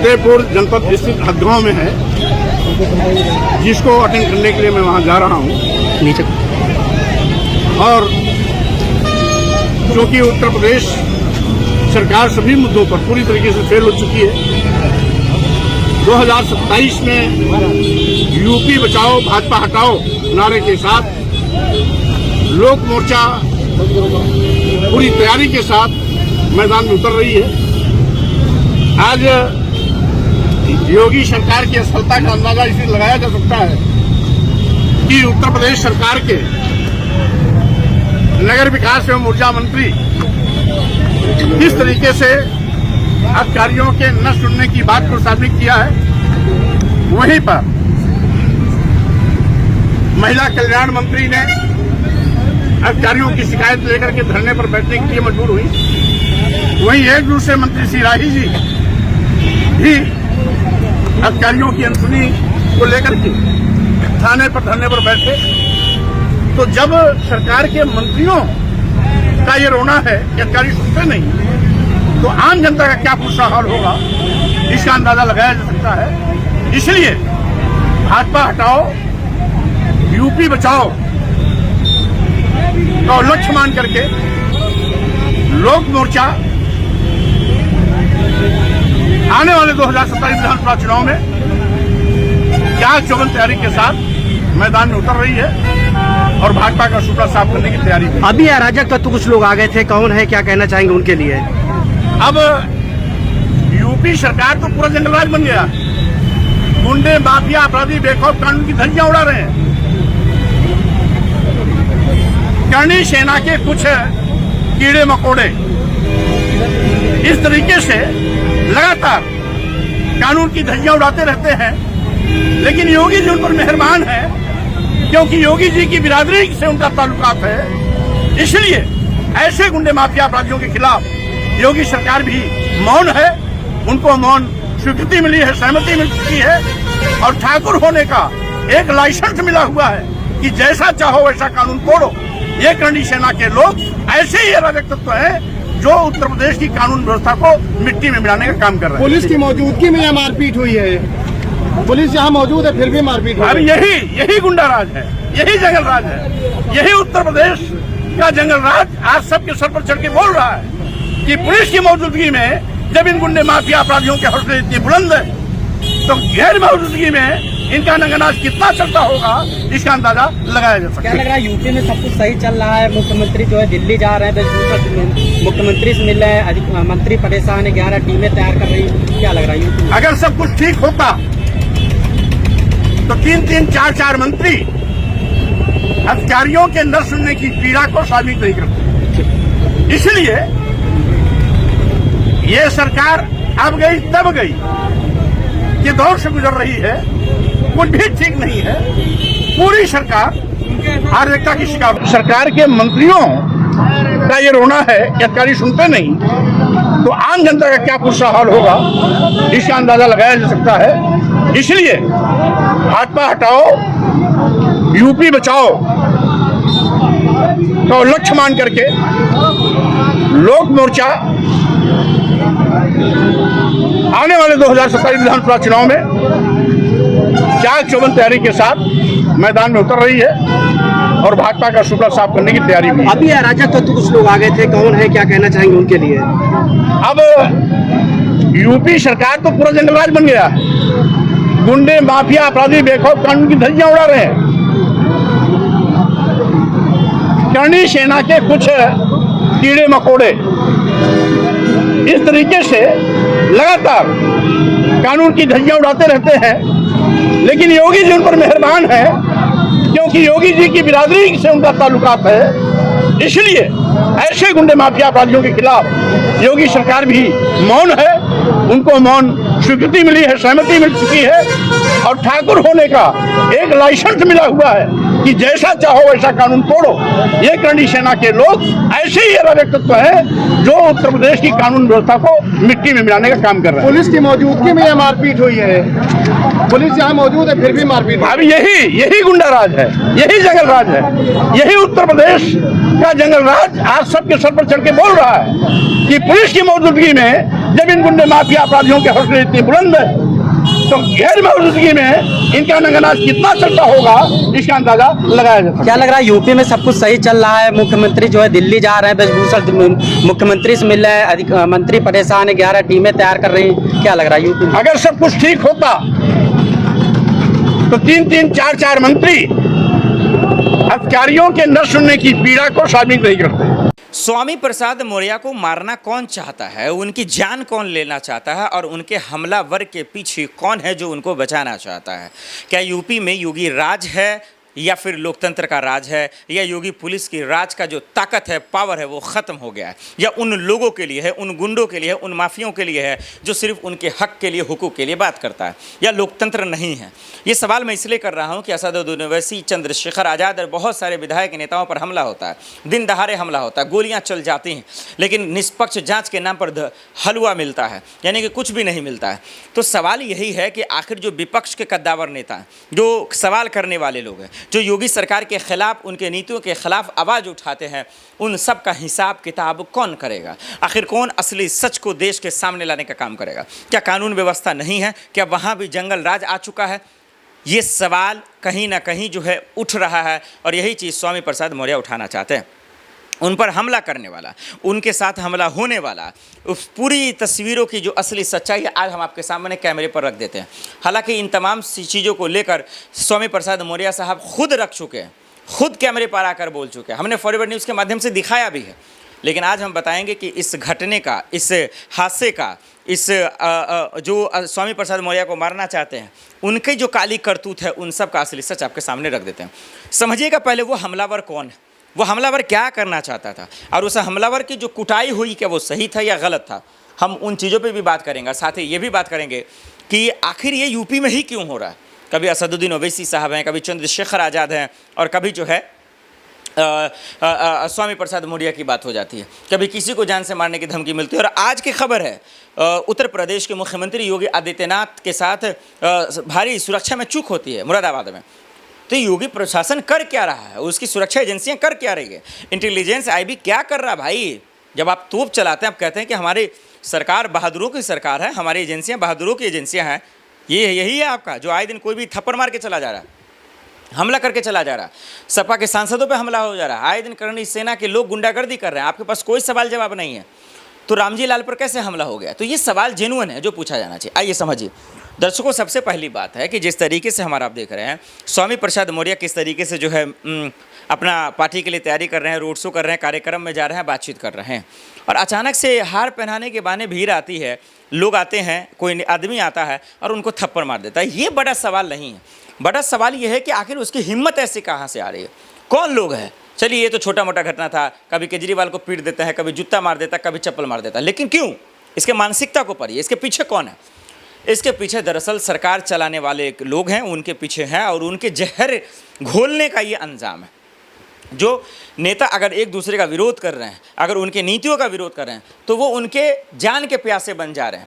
फतेहपुर जनपद स्थित हदगांव में है, जिसको अटेंड करने के लिए मैं वहां जा रहा हूं। और क्योंकि उत्तर प्रदेश सरकार सभी मुद्दों पर पूरी तरीके से फेल हो चुकी है। 2027 में यूपी बचाओ भाजपा हटाओ नारे के साथ लोक मोर्चा पूरी तैयारी के साथ मैदान में उतर रही है। आज योगी सरकार की असफलता का अंदाजा इसलिए लगाया जा सकता है कि उत्तर प्रदेश सरकार के नगर विकास एवं ऊर्जा मंत्री किस तरीके से अधिकारियों के न सुनने की बात को साबित किया है। वहीं पर महिला कल्याण मंत्री ने अधिकारियों की शिकायत लेकर के धरने पर बैठने के लिए मजबूर हुई। वहीं एक दूसरे मंत्री श्री राही जी भी अधिकारियों की अनसुनी को लेकर के थाने पर धरने पर बैठे। तो जब सरकार के मंत्रियों का ये रोना है कि अधिकारी सुनते नहीं, तो आम जनता का क्या बुरा हाल होगा, इसका अंदाजा लगाया जा सकता है। इसलिए भाजपा हटाओ यूपी बचाओ का लक्ष्य मान करके लोक मोर्चा आने वाले 2027 विधानसभा चुनाव में क्या चौबंद तैयारी के साथ मैदान में उतर रही है और भाजपा का सूत्रा साफ करने की तैयारी है। अभी अराजक तत्व कुछ लोग आ गए थे, कौन है, क्या कहना चाहेंगे उनके लिए? अब यूपी सरकार तो पूरा जंगलराज बन गया। गुंडे माफिया अपराधी बेखौफ कानून की धज्जियां उड़ा रहे हैं। करणी सेना के कुछ कीड़े मकोड़े इस तरीके से लगातार कानून की धज्जियां उड़ाते रहते हैं, लेकिन योगी जी उन पर मेहरबान है, क्योंकि योगी जी की बिरादरी से उनका ताल्लुकात है। इसलिए ऐसे गुंडे माफिया अपराधियों के खिलाफ योगी सरकार भी मौन है। उनको मौन स्वीकृति मिली है, सहमति मिल चुकी है और ठाकुर होने का एक लाइसेंस मिला हुआ है कि जैसा चाहो वैसा कानून तोड़ो। ये करणी सेना के लोग ऐसे ही अराजक तत्व हैं जो उत्तर प्रदेश की कानून व्यवस्था को मिट्टी में मिलाने का काम कर रहे हैं। पुलिस की मौजूदगी में यह मारपीट हुई है। पुलिस यहाँ मौजूद है फिर भी मारपीट हुई है। अब यही गुंडा राज है, यही जंगल राज है, यही उत्तर प्रदेश का जंगल राज आज सबके सर पर चढ़ के बोल रहा है कि पुलिस की मौजूदगी में जब इन गुंडे माफिया अपराधियों के हौसले इतने बुलंद है, तो गैर मौजूदगी में इनका नंगनाच कितना चलता होगा, इसका अंदाजा लगाया जा सकता है। क्या लग रहा है यूपी में सब कुछ सही चल रहा है? मुख्यमंत्री जो है दिल्ली जा रहे हैं, मुख्यमंत्री से मिल रहे हैं, मंत्री परेशान है, 11 टीमें तैयार कर रही है। क्या लग रहा है यूपी? अगर सब कुछ ठीक होता तो 3-3, 4-4 मंत्री अधिकारियों के न सुनने की पीड़ा को शामिल नहीं करते। इसलिए ये सरकार अब गई तब गई ये दौर से गुजर रही है, कुछ भी ठीक नहीं है। पूरी सरकार अराजकता की शिकार। सरकार के मंत्रियों का ये रोना है कि अधिकारी सुनते नहीं, तो आम जनता का क्या बुरा हाल होगा, इसका अंदाजा लगाया जा सकता है। इसलिए भाजपा हटाओ यूपी बचाओ का लक्ष्य मान करके लोक मोर्चा आने वाले 2027 विधानसभा चुनाव में क्या चौबंद तैयारी के साथ मैदान में उतर रही है और भाजपा का सूत्रा साफ करने की तैयारी भी है। अभी अराजक तत्व कुछ लोग आ गए थे, कौन है, क्या कहना चाहेंगे उनके लिए? अब यूपी सरकार तो पूरा जंगलराज बन गया है। गुंडे माफिया अपराधी बेखौफ कानून की धज्जियां उड़ा रहे हैं। करणी सेना के कुछ कीड़े मकोड़े इस तरीके से लगातार कानून की धज्जियां उड़ाते रहते हैं, लेकिन योगी जी उन पर मेहरबान है, क्योंकि योगी जी की बिरादरी से उनका ताल्लुकात है। इसलिए ऐसे गुंडे माफिया अपराधियों के खिलाफ योगी सरकार भी मौन है। उनको मौन स्वीकृति मिली है, सहमति मिल चुकी है और ठाकुर होने का एक लाइसेंस मिला हुआ है कि जैसा चाहो वैसा कानून तोड़ो। ये करणी सेना के लोग ऐसे ही अराजक तत्व हैं जो उत्तर प्रदेश की कानून व्यवस्था को मिट्टी में मिलाने का काम कर रहे हैं। पुलिस की मौजूदगी में यह मारपीट हुई है। पुलिस यहाँ मौजूद है फिर भी मारपीट। अब यही गुंडा राज है, यही जंगल राज है, यही उत्तर प्रदेश का जंगल राज आज सबके सर पर चढ़ के बोल रहा है कि पुलिस की मौजूदगी में जब इन गुंडे माफिया अपराधियों के हौसले इतने बुलंद है तो गैर मौजूदगी में इनका नंगनाच कितना चलता होगा इसका अंदाजा लगाया जा सकता है। क्या लग रहा है यूपी में सब कुछ सही चल रहा है? मुख्यमंत्री जो है दिल्ली जा रहे हैं, ब्रजभूषण मुख्यमंत्री से मिल रहे हैं, अधिक मंत्री परेशान है, 11 टीमें तैयार कर रही हैं। क्या लग रहा है यूपी में? अगर सब कुछ ठीक होता तो 3-3, 4-4 मंत्री अधिकारियों के न सुनने की पीड़ा को शामिल नहीं करते। स्वामी प्रसाद मौर्य को मारना कौन चाहता है, उनकी जान कौन लेना चाहता है और उनके हमलावर के पीछे कौन है जो उनको बचाना चाहता है? क्या यूपी में योगी राज है या फिर लोकतंत्र का राज है, या योगी पुलिस की राज का जो ताकत है, पावर है, वो ख़त्म हो गया है, या उन लोगों के लिए है, उन गुंडों के लिए है, उन माफियों के लिए है जो सिर्फ उनके हक के लिए, हुकूक के लिए बात करता है, या लोकतंत्र नहीं है? ये सवाल मैं इसलिए कर रहा हूँ कि असदुद्दीन ओवैसी, चंद्रशेखर आज़ाद और बहुत सारे विधायक नेताओं पर हमला होता है, दिन दहाड़े हमला होता है, गोलियाँ चल जाती हैं, लेकिन निष्पक्ष जाँच के नाम पर हलवा मिलता है, यानी कि कुछ भी नहीं मिलता है। तो सवाल यही है कि आखिर जो विपक्ष के कद्दावर नेता हैं, जो सवाल करने वाले लोग हैं, जो योगी सरकार के खिलाफ, उनके नीतियों के खिलाफ आवाज़ उठाते हैं, उन सब का हिसाब किताब कौन करेगा? आखिर कौन असली सच को देश के सामने लाने का काम करेगा? क्या कानून व्यवस्था नहीं है? क्या वहाँ भी जंगल राज आ चुका है? ये सवाल कहीं ना कहीं जो है उठ रहा है, और यही चीज़ स्वामी प्रसाद मौर्य उठाना चाहते हैं। उन पर हमला करने वाला, उनके साथ हमला होने वाला, उस पूरी तस्वीरों की जो असली सच्चाई है आज हम आपके सामने कैमरे पर रख देते हैं। हालांकि इन तमाम चीज़ों को लेकर स्वामी प्रसाद मौर्य साहब खुद रख चुके हैं, खुद कैमरे पर आकर बोल चुके हैं, हमने फॉरवर्ड न्यूज़ के माध्यम से दिखाया भी है। लेकिन आज हम बताएंगे कि इस घटने का, इस हादसे का, इस जो स्वामी प्रसाद मौर्य को मारना चाहते हैं, उनकी जो काली करतूत है, उन सब का असली सच आपके सामने रख देते हैं। समझिएगा पहले वो हमलावर कौन है, वो हमलावर क्या करना चाहता था, और उस हमलावर की जो कुटाई हुई क्या वो सही था या गलत था? हम उन चीज़ों पे भी बात करेंगे, साथ ही ये भी बात करेंगे कि आखिर ये यूपी में ही क्यों हो रहा है। कभी असदुद्दीन ओवैसी साहब हैं, कभी चंद्रशेखर आज़ाद हैं, और कभी जो है स्वामी प्रसाद मौर्य की बात हो जाती है, कभी किसी को जान से मारने की धमकी मिलती है। और आज की खबर है उत्तर प्रदेश के मुख्यमंत्री योगी आदित्यनाथ के साथ भारी सुरक्षा में चूक होती है मुरादाबाद में। तो योगी प्रशासन कर क्या रहा है, उसकी सुरक्षा एजेंसियां कर क्या रही है, इंटेलिजेंस आईबी क्या कर रहा है? भाई जब आप तोप चलाते हैं, आप कहते हैं कि हमारी सरकार बहादुरों की सरकार है, हमारी एजेंसियां बहादुरों की एजेंसियां हैं, यही है आपका जो आए दिन कोई भी थप्पड़ मार के चला जा रहा है, हमला करके चला जा रहा है, सपा के सांसदों पे हमला हो जा रहा है, आए दिन करनी सेना के लोग गुंडागर्दी कर रहे हैं, आपके पास कोई सवाल जवाब नहीं है। तो रामजी लाल पर कैसे हमला हो गया? तो ये सवाल जेन्युइन है जो पूछा जाना चाहिए। आइए समझिए दर्शकों, सबसे पहली बात है कि जिस तरीके से हमारा आप देख रहे हैं स्वामी प्रसाद मौर्य किस तरीके से जो है अपना पार्टी के लिए तैयारी कर रहे हैं, रोड शो कर रहे हैं, कार्यक्रम में जा रहे हैं, बातचीत कर रहे हैं, और अचानक से हार पहनाने के बहाने भीड़ आती है, लोग आते हैं, कोई आदमी आता है और उनको थप्पड़ मार देता है। ये बड़ा सवाल नहीं है, बड़ा सवाल ये है कि आखिर उसकी हिम्मत ऐसी कहाँ से आ रही है, कौन लोग हैं? चलिए ये तो छोटा मोटा घटना था, कभी केजरीवाल को पीट देता है, कभी जूता मार देता है, कभी चप्पल मार देता है, लेकिन क्यों? इसके मानसिकता को पढ़िए, इसके पीछे कौन है? इसके पीछे दरअसल सरकार चलाने वाले लोग हैं, उनके पीछे हैं, और उनके जहर घोलने का ये अंजाम है। जो नेता अगर एक दूसरे का विरोध कर रहे हैं, अगर उनके नीतियों का विरोध कर रहे हैं, तो वो उनके जान के प्यासे बन जा रहे हैं।